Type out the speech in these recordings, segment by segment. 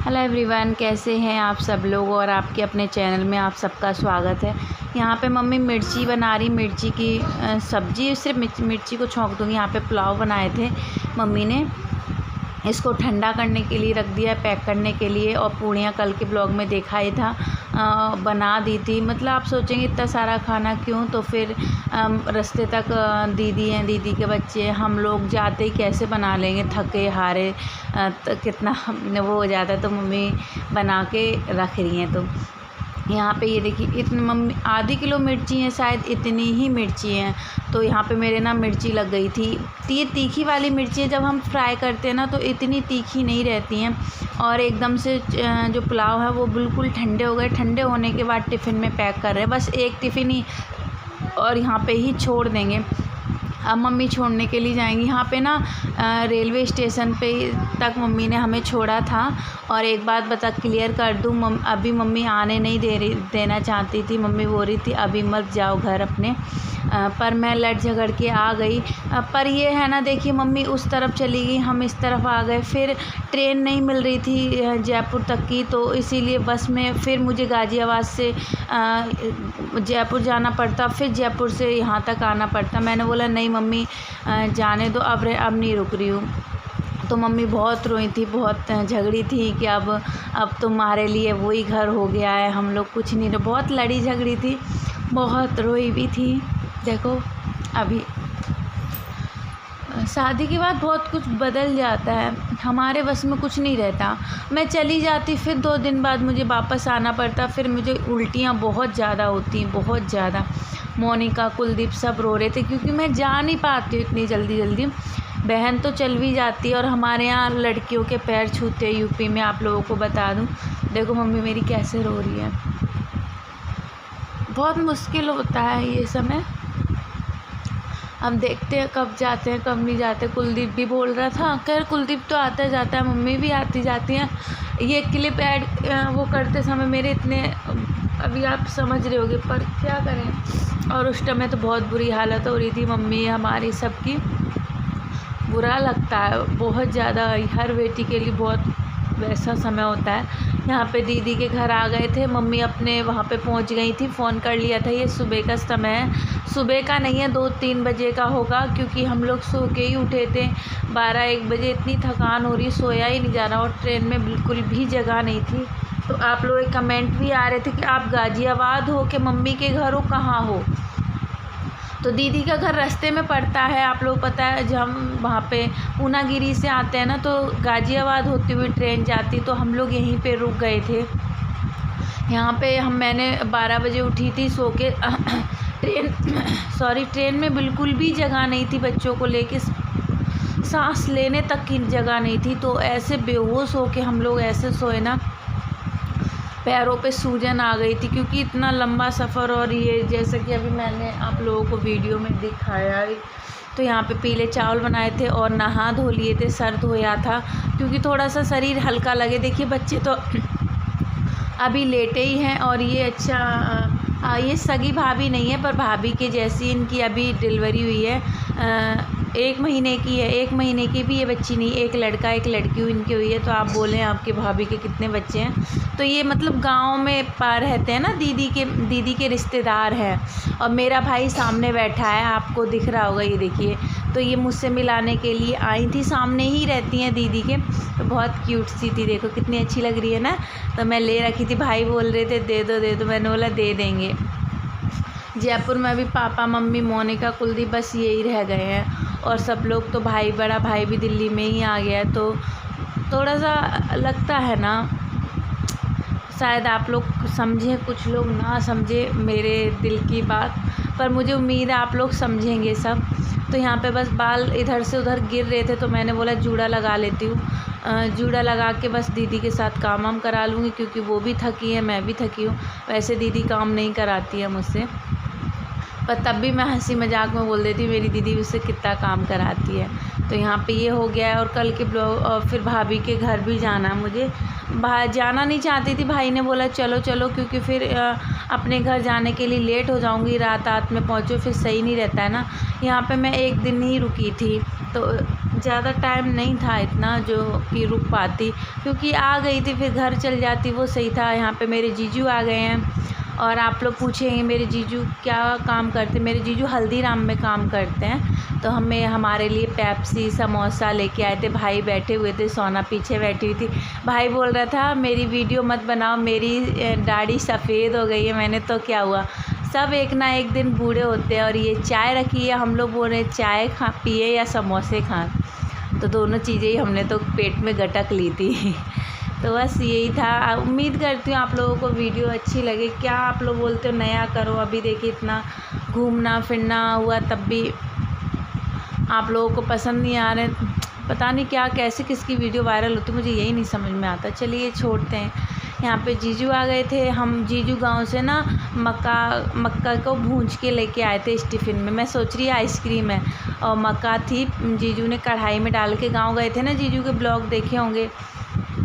Hello everyone, कैसे हैं आप सब लोग। और आपके अपने चैनल में आप सबका स्वागत है। यहाँ पे मम्मी मिर्ची बना रही, मिर्ची की सब्जी। सिर्फ मिर्ची को छौंक दूँगी। यहाँ पे पुलाव बनाए थे मम्मी ने, इसको ठंडा करने के लिए रख दिया, पैक करने के लिए। और पूड़ियाँ कल के ब्लॉग में देखा ही था, बना दी थी। मतलब आप सोचेंगे इतना सारा खाना क्यों, तो फिर रास्ते तक दीदी हैं, दीदी के बच्चे, हम लोग जाते ही कैसे बना लेंगे, थके हारे कितना वो हो जाता है। तो मम्मी बना के रख रही हैं। तो यहाँ पे ये देखिए, इतनी मम्मी आधी किलो मिर्ची हैं, शायद इतनी ही मिर्ची हैं। तो यहाँ पे मेरे ना मिर्ची लग गई थी। तो ये तीखी वाली मिर्ची है, जब हम फ्राई करते हैं ना तो इतनी तीखी नहीं रहती हैं। और एकदम से जो पुलाव है वो बिल्कुल ठंडे हो गए। ठंडे होने के बाद टिफ़िन में पैक कर रहे हैं, बस एक टिफ़िन ही, और यहाँ पे ही छोड़ देंगे। अब मम्मी छोड़ने के लिए जाएंगी। यहाँ पे ना रेलवे स्टेशन पे तक मम्मी ने हमें छोड़ा था। और एक बात क्लियर कर दूँ, अभी मम्मी आने नहीं देना चाहती थी। मम्मी बोल रही थी अभी मत जाओ घर अपने, पर मैं लड़ झगड़ के आ गई। पर ये है ना, देखिए मम्मी उस तरफ चली गई, हम इस तरफ आ गए। फिर ट्रेन नहीं मिल रही थी जयपुर तक की, तो इसीलिए बस में फिर मुझे गाज़ियाबाद से जयपुर जाना पड़ता, फिर जयपुर से यहाँ तक आना पड़ता। मैंने बोला नहीं मम्मी जाने दो, अब नहीं रुक रही हूँ। तो मम्मी बहुत रोई थी, बहुत झगड़ी थी कि अब तुम्हारे लिए वही घर हो गया है, हम लोग कुछ नहीं। बहुत लड़ी झगड़ी थी, बहुत रोई भी थी। देखो अभी शादी के बाद बहुत कुछ बदल जाता है, हमारे बस में कुछ नहीं रहता। मैं चली जाती, फिर 2 दिन बाद मुझे वापस आना पड़ता। फिर मुझे उल्टियाँ बहुत ज़्यादा होती, बहुत ज़्यादा। मोनिका, कुलदीप सब रो रहे थे क्योंकि मैं जा नहीं पाती हूँ इतनी जल्दी। बहन तो चल भी जाती है, और हमारे यहाँ लड़कियों के पैर छूते हैं यूपी में, आप लोगों को बता दूँ। देखो मम्मी मेरी कैसे रो रही है। बहुत मुश्किल होता है ये समय। अब देखते हैं कब जाते हैं कब नहीं जाते। कुलदीप भी बोल रहा था, खैर कुलदीप तो आता जाता है, मम्मी भी आती जाती हैं। ये क्लिप ऐड वो करते समय मेरे इतने, अभी आप समझ रहे होगे, पर क्या करें। और उस टाइम तो बहुत बुरी हालत हो रही थी मम्मी हमारी सबकी। बुरा लगता है बहुत ज़्यादा, हर बेटी के लिए बहुत वैसा समय होता है। यहाँ पे दीदी के घर आ गए थे, मम्मी अपने वहाँ पे पहुँच गई थी। फ़ोन कर लिया था। ये सुबह का समय है, सुबह का नहीं है, 2-3 बजे का होगा, क्योंकि हम लोग सो के ही उठे थे 12-1 बजे। इतनी थकान हो रही, सोया ही नहीं जा रहा, और ट्रेन में बिल्कुल भी जगह नहीं थी। तो आप लोग एक कमेंट भी आ रहे थे कि आप गाज़ियाबाद हो कि मम्मी के घर हो, कहाँ हो। तो दीदी का घर रास्ते में पड़ता है, आप लोग पता है। जब हम वहाँ पे पूनागिरी से आते हैं ना, तो गाज़ियाबाद होती हुई ट्रेन जाती, तो हम लोग यहीं पे रुक गए थे। यहाँ पे मैंने 12 बजे उठी थी सो के। ट्रेन में बिल्कुल भी जगह नहीं थी, बच्चों को लेके सांस लेने तक की जगह नहीं थी। तो ऐसे बेहोश हो के हम लोग ऐसे सोए ना, पैरों पे सूजन आ गई थी, क्योंकि इतना लंबा सफ़र। और ये जैसे कि अभी मैंने आप लोगों को वीडियो में दिखाया, तो यहाँ पे पीले चावल बनाए थे और नहा धो लिए थे, सर धोया था, क्योंकि थोड़ा सा शरीर हल्का लगे। देखिए बच्चे तो अभी लेटे ही हैं। और ये अच्छा, ये सगी भाभी नहीं है, पर भाभी के जैसी इनकी अभी डिलीवरी हुई है। 1 महीने की है, 1 महीने की भी ये बच्ची नहीं, एक लड़का एक लड़की इनकी हुई है। तो आप बोलें आपके भाभी के कितने बच्चे हैं। तो ये मतलब गांव में रहते हैं ना, दीदी के रिश्तेदार हैं। और मेरा भाई सामने बैठा है, आपको दिख रहा होगा, ये देखिए। तो ये मुझसे मिलाने के लिए आई थी, सामने ही रहती हैं दीदी के। तो बहुत क्यूट सी थी, देखो कितनी अच्छी लग रही है ना। तो मैं ले रखी थी, भाई बोल रहे थे दे दो, मैंने बोला दे देंगे। जयपुर में अभी पापा, मम्मी, मोनिका, कुलदीप बस यही रह गए हैं। और सब लोग तो बड़ा भाई भी दिल्ली में ही आ गया है। तो थोड़ा सा लगता है ना, शायद आप लोग समझें, कुछ लोग ना समझे मेरे दिल की बात, पर मुझे उम्मीद है आप लोग समझेंगे सब। तो यहाँ पे बस बाल इधर से उधर गिर रहे थे, तो मैंने बोला जूड़ा लगा लेती हूँ। जूड़ा लगा के बस दीदी के साथ काम वाम करा लूँगी, क्योंकि वो भी थकी है, मैं भी थकी हूँ। वैसे दीदी काम नहीं कराती है मुझसे, पर तब भी मैं हंसी मजाक में बोल देती मेरी दीदी उससे कितना काम कराती है। तो यहाँ पे ये हो गया है। और कल के ब्लॉग, और फिर भाभी के घर भी जाना है मुझे। जाना नहीं चाहती थी, भाई ने बोला चलो चलो, क्योंकि फिर अपने घर जाने के लिए लेट हो जाऊँगी, रात में पहुँचो, फिर सही नहीं रहता है ना। यहाँ पे मैं 1 दिन ही रुकी थी, तो ज़्यादा टाइम नहीं था इतना जो कि रुक पाती, क्योंकि आ गई थी फिर घर चल जाती, वो सही था। यहाँ पे मेरे जीजू आ गए हैं और आप लोग पूछेंगे मेरे जीजू क्या काम करते। मेरे जीजू हल्दीराम में काम करते हैं। तो हमारे लिए पेप्सी समोसा लेके आए थे। भाई बैठे हुए थे, सोना पीछे बैठी हुई थी। भाई बोल रहा था मेरी वीडियो मत बनाओ, मेरी दाढ़ी सफ़ेद हो गई है। मैंने तो क्या हुआ, सब एक ना एक दिन बूढ़े होते हैं। और ये चाय रखी है, हम लोग बोल रहे चाय पिए या समोसे खाएं, तो दोनों चीज़ें ही हमने तो पेट में गटक ली थी। तो बस यही था। उम्मीद करती हूँ आप लोगों को वीडियो अच्छी लगे। क्या आप लोग बोलते हो नया करो, अभी देखिए इतना घूमना फिरना हुआ तब भी आप लोगों को पसंद नहीं आ रहे। पता नहीं क्या कैसे किसकी वीडियो वायरल होती, मुझे यही नहीं समझ में आता। चलिए छोड़ते हैं। यहाँ पे जीजू आ गए थे। हम जीजू गांव से ना मक्का को भूंज के लेके आए थे इस टिफ़िन में। मैं सोच रही आइसक्रीम है और मक्का थी, जीजू ने कढ़ाई में डाल के, गाँव गए थे ना, जीजू के ब्लॉग देखे होंगे,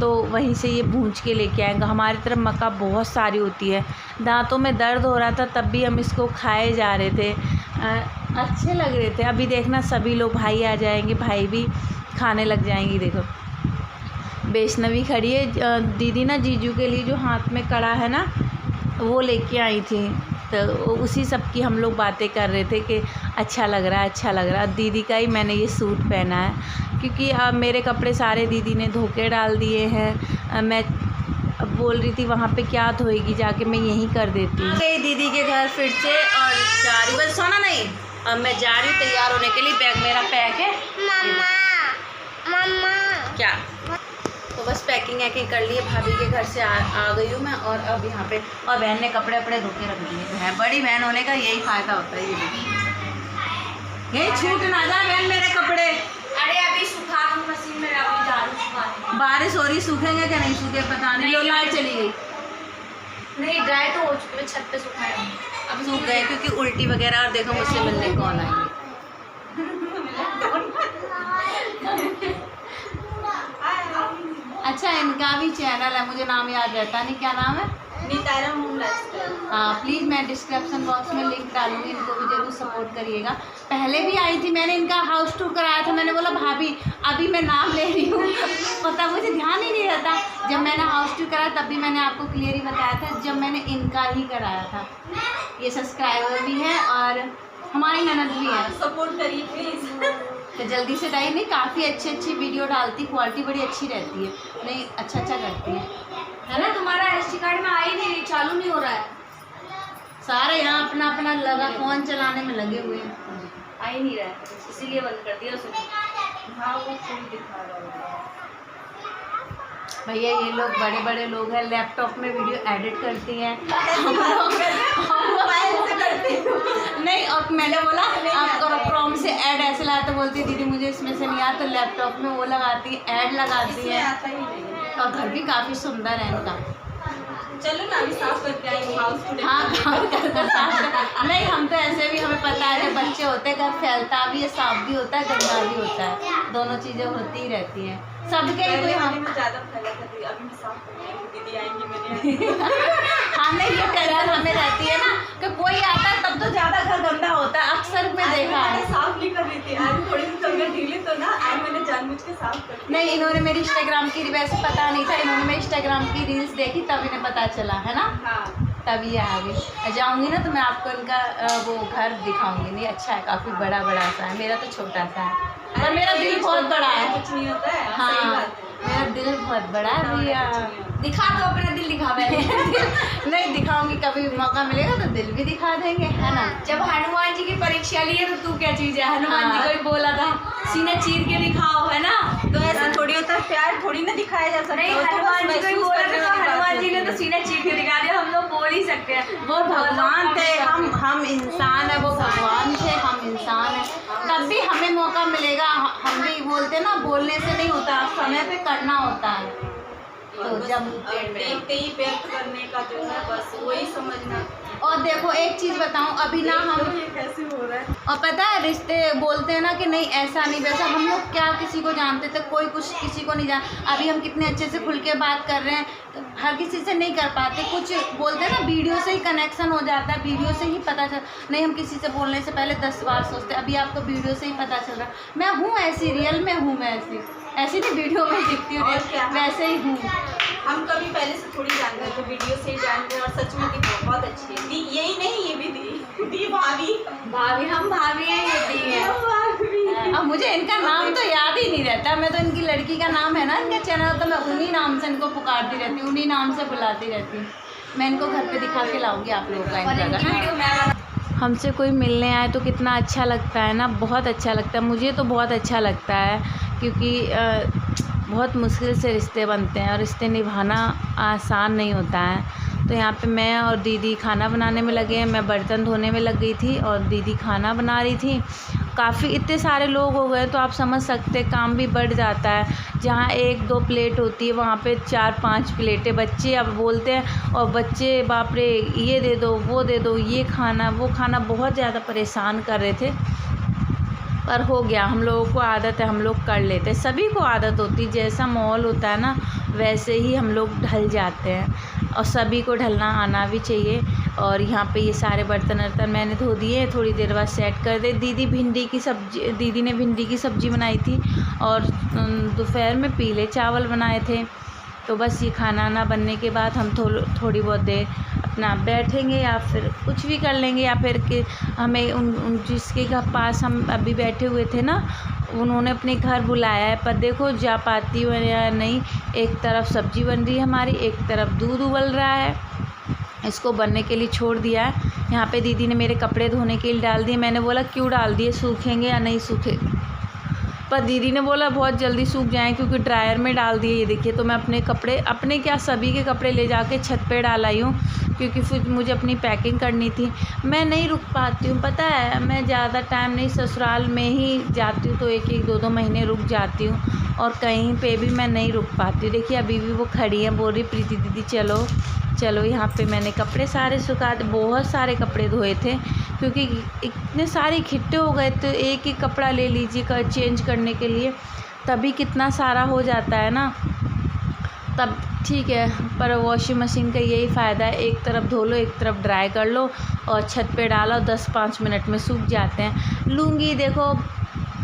तो वहीं से ये भूंज के लेके आएंगे। हमारी तरफ मक्का बहुत सारी होती है। दांतों में दर्द हो रहा था तब भी हम इसको खाए जा रहे थे। अच्छे लग रहे थे। अभी देखना सभी लोग, भाई आ जाएंगे, भाई भी खाने लग जाएंगी। देखो वैष्णवी खड़ी है। दीदी ना जीजू के लिए जो हाथ में कड़ा है ना वो लेके आई थी, तो उसी सब की हम लोग बातें कर रहे थे कि अच्छा लग रहा है, अच्छा लग रहा है। दीदी का ही मैंने ये सूट पहना है, क्योंकि अब मेरे कपड़े सारे दीदी ने धो के डाल दिए हैं। मैं अब बोल रही थी वहाँ पे क्या धोएगी, जाके मैं यहीं कर देती हूँ। गई दीदी के घर फिर से और जा रही, बस सोना नहीं, अब मैं जा रही हूँ तैयार होने के लिए। बैग मेरा पैक है। मम्मा क्या, तो बस पैकिंग वैकिंग कर लिए। भाभी के घर से आ गई हूँ मैं। और अब यहाँ पे, और बहन ने कपड़े वपड़े धो के रख दिए हैं। बड़ी बहन होने का यही फ़ायदा होता है। ये छूट ना जाए बहन मेरे कपड़े। अरे अभी सुखा दूँ मशीन में, अभी जा रही सुखाने। बारिश हो रही, सूखेंगे क्या नहीं सूखे पता नहीं। लो लाइट चली गई। नहीं ड्राई तो हो चुके, मैं छत पे सुखाया अब सूख गए क्योंकि उल्टी वगैरह। और देखो मुझसे मिलने कौन आएंगे। अच्छा इनका भी चैनल है, मुझे नाम याद रहता नहीं, क्या नाम है? नीतारा होम लाइफस्टाइल। हाँ प्लीज़ मैं डिस्क्रिप्शन बॉक्स में लिंक डालूंगी, इनको भी जरूर सपोर्ट करिएगा। पहले भी आई थी, मैंने इनका हाउस टूर कराया था। मैंने बोला भाभी अभी मैं नाम ले रही हूँ, पता मुझे ध्यान ही नहीं रहता। जब मैंने हाउस टूर कराया तब भी मैंने आपको क्लियर ही बताया था, जब मैंने इनका ही कराया था। ये सब्सक्राइबर भी है और हमारी ननद भी है, सपोर्ट करिए प्लीज़। तो जल्दी से डालिए। नहीं काफ़ी अच्छी वीडियो डालती, क्वालिटी बड़ी अच्छी रहती है, नहीं अच्छा करती है ना। तुम्हारा SD कार्ड में आ ही नहीं, चालू नहीं हो रहा है। सारे यहाँ अपना अपना लगा फ़ोन चलाने में लगे हुए हैं, आ ही नहीं रहा है, इसीलिए बंद कर दिया उसने। हाँ वो फुल दिखा रहा है भैया। ये लोग बड़े बड़े लोग हैं, लैपटॉप में वीडियो एडिट करती हैं। नहीं, और मैंने बोला आपको क्रोम से ऐड ऐसे लाया, तो बोलती दीदी मुझे इसमें से नहीं आता, तो लैपटॉप में वो लगाती है, ऐड लगाती है। और घर भी काफ़ी सुंदर है इनका। चलो ना अभी साफ करके आएंगे हाउस टूर। हाँ कर साफ नहीं, हम तो ऐसे भी हमें पता है, जब बच्चे होते हैं घर फैलता भी है, साफ भी होता है, गंदा भी होता है, दोनों चीज़ें होती ही रहती हैं सबके। कोई हम ज़्यादा फैला था, अभी मैं साफ करके आएंगे, दीदी आएंगी मेरे। हाँ नहीं, ये करार हमें रहती है ना कि कोई आता है तब तो ज़्यादा घर गंदा होता है, अक्सर में देखा है। साफ नहीं कर रही थी आज, थोड़ी सी तबीयत ढीली तो ना, आज मैंने जानबूझ के साफ कर। नहीं इन्होंने मेरी इंस्टाग्राम की, वैसे पता नहीं था, इन्होंने मेरी इंस्टाग्राम की रील्स देखी तब इन्हें पता चला है ना। हाँ तब ये आ गई। जाऊँगी ना तो मैं आपको इनका वो घर दिखाऊंगी। नहीं अच्छा है, काफ़ी बड़ा सा है, मेरा तो छोटा सा है, पर मेरा दिल बहुत बड़ा है। कुछ नहीं होता है। हाँ मेरा दिल बहुत बड़ा है भैया। दिखा दो अपना दिल, दिखा पहले। नहीं दिखाऊंगी, कभी मौका मिलेगा तो दिल भी दिखा देंगे, है ना। जब हनुमान जी की परीक्षा ली है तो तू क्या चीज़ है, हनुमान जी हाँ। को ही बोला था सीना चीर के दिखाओ, है ना। तो ऐसा थोड़ी होता है, प्यार थोड़ी ना दिखाया जा सकता। नहीं हनुमान जी को ही बोला था, तो हनुमान जी ने तो सीना चीर के दिखा दिया। हम लोग बोल ही सकते हैं, वो भगवान थे, हम इंसान है, वो भगवान थे, हम इंसान हैं। तब भी हमें मौका मिलेगा, हम भी बोलते ना, बोलने से नहीं होता, समय पे करना होता है। तो जब देखते ही व्यक्त करने का जो है बस वही समझना। और देखो एक चीज़ बताऊं, अभी ना हम ये कैसे हो रहा है। और पता है रिश्ते बोलते हैं ना कि नहीं ऐसा नहीं वैसा, हम लोग क्या किसी को जानते थे, कोई कुछ किसी को नहीं जान। अभी हम कितने अच्छे से खुल के बात कर रहे हैं, तो हर किसी से नहीं कर पाते। कुछ बोलते हैं ना वीडियो से ही कनेक्शन हो जाता है, वीडियो से ही पता चल, नहीं हम किसी से बोलने से पहले 10 बार सोचते, अभी आपको वीडियो से ही पता चल रहा है। मैं हूँ ऐसी, रियल में हूँ मैं ऐसी नहीं वीडियो में दिखती हूँ, वैसे ही हूँ। हम कभी पहले से थोड़ी जानते थे, वीडियो से ही जानते हैं। और सच में दी बहुत अच्छी है। दी यही नहीं, ये भी दी भाभी हम भाभी हैं, ये दी है। भाभी। अब मुझे इनका नाम तो याद ही नहीं रहता, मैं तो इनकी लड़की का नाम है ना इनका चैनल, तो मैं उन्हीं नाम से इनको पुकारती रहती हूँ, उन्हीं नाम से बुलाती रहती हूँ। मैं इनको घर पे दिखा के लाऊंगी आप लोगों का इनका। हमसे कोई मिलने आए तो कितना अच्छा लगता है ना, बहुत अच्छा लगता है। मुझे तो बहुत अच्छा लगता है, क्योंकि बहुत मुश्किल से रिश्ते बनते हैं और रिश्ते निभाना आसान नहीं होता है। तो यहाँ पे मैं और दीदी खाना बनाने में लगे हैं, मैं बर्तन धोने में लग गई थी और दीदी खाना बना रही थी। काफ़ी इतने सारे लोग हो गए तो आप समझ सकते हैं काम भी बढ़ जाता है। जहाँ 1-2 प्लेट होती है वहाँ पे 4-5 प्लेटें। बच्चे अब बोलते हैं, और बच्चे बाप रे ये दे दो, वो दे दो, ये खाना वो खाना, बहुत ज़्यादा परेशान कर रहे थे। पर हो गया, हम लोगों को आदत है, हम लोग कर लेते हैं। सभी को आदत होती है, जैसा माहौल होता है ना वैसे ही हम लोग ढल जाते हैं, और सभी को ढलना आना भी चाहिए। और यहाँ पे ये सारे बर्तन वर्तन मैंने धो दिए, थोड़ी देर बाद सेट कर दे। दीदी ने भिंडी की सब्ज़ी बनाई थी और दोपहर में पीले चावल बनाए थे। तो बस ये खाना ना बनने के बाद हम थोड़ी बहुत देर अपना बैठेंगे या फिर कुछ भी कर लेंगे, या फिर कि हमें उन जिसके पास हम अभी बैठे हुए थे ना, उन्होंने अपने घर बुलाया है। पर देखो जा पाती हूँ या नहीं, एक तरफ सब्ज़ी बन रही है हमारी, एक तरफ दूध उबल रहा है, इसको बनने के लिए छोड़ दिया है। यहाँ पे दीदी ने मेरे कपड़े धोने के लिए डाल दिए। मैंने बोला क्यों डाल दिए, सूखेंगे या नहीं सूखे, पर दीदी ने बोला बहुत जल्दी सूख जाएँ क्योंकि ड्रायर में डाल दिए। ये देखिए, तो मैं अपने कपड़े, अपने क्या सभी के कपड़े ले जाके छत पे डाल आई हूँ, क्योंकि फिर मुझे अपनी पैकिंग करनी थी। मैं नहीं रुक पाती हूँ, पता है, मैं ज़्यादा टाइम नहीं, ससुराल में ही जाती हूँ तो 1-1, 2-2 महीने रुक जाती हूँ, और कहीं पे भी मैं नहीं रुक पाती। देखिए अभी भी वो खड़ी हैं, बोल रही प्रीति दीदी चलो चलो। यहाँ पे मैंने कपड़े सारे सुखा, बहुत सारे कपड़े धोए थे क्योंकि इतने सारे इकट्ठे हो गए, तो एक ही कपड़ा ले लीजिए चेंज करने के लिए, तभी कितना सारा हो जाता है ना, तब ठीक है। पर वॉशिंग मशीन का यही फ़ायदा है, एक तरफ धो लो, एक तरफ ड्राई कर लो और छत पे डालो, 10-5 मिनट में सूख जाते हैं। लूँगी, देखो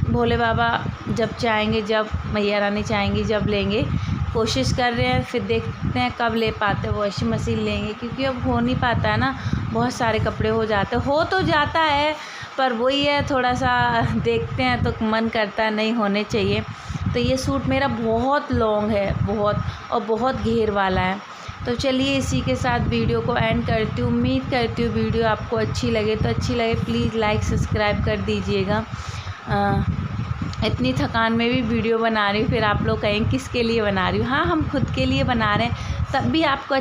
भोले बाबा जब चाहेंगे, जब मैया रानी चाहेंगी जब लेंगे, कोशिश कर रहे हैं, फिर देखते हैं कब ले पाते वॉशिंग मशीन लेंगे, क्योंकि अब हो नहीं पाता है ना, बहुत सारे कपड़े हो जाते, हो तो जाता है, पर वही है थोड़ा सा देखते हैं तो मन करता है नहीं होने चाहिए। तो ये सूट मेरा बहुत लॉन्ग है, बहुत घेर वाला है। तो चलिए इसी के साथ वीडियो को एंड करती हूँ। उम्मीद करती हूँ वीडियो आपको अच्छी लगे, तो अच्छी लगे प्लीज़ लाइक सब्सक्राइब कर दीजिएगा। इतनी थकान में भी वीडियो बना रही हूँ, फिर आप लोग कहेंगे किसके लिए बना रही हूँ। हाँ, हम खुद के लिए बना रहे हैं, तब भी आपको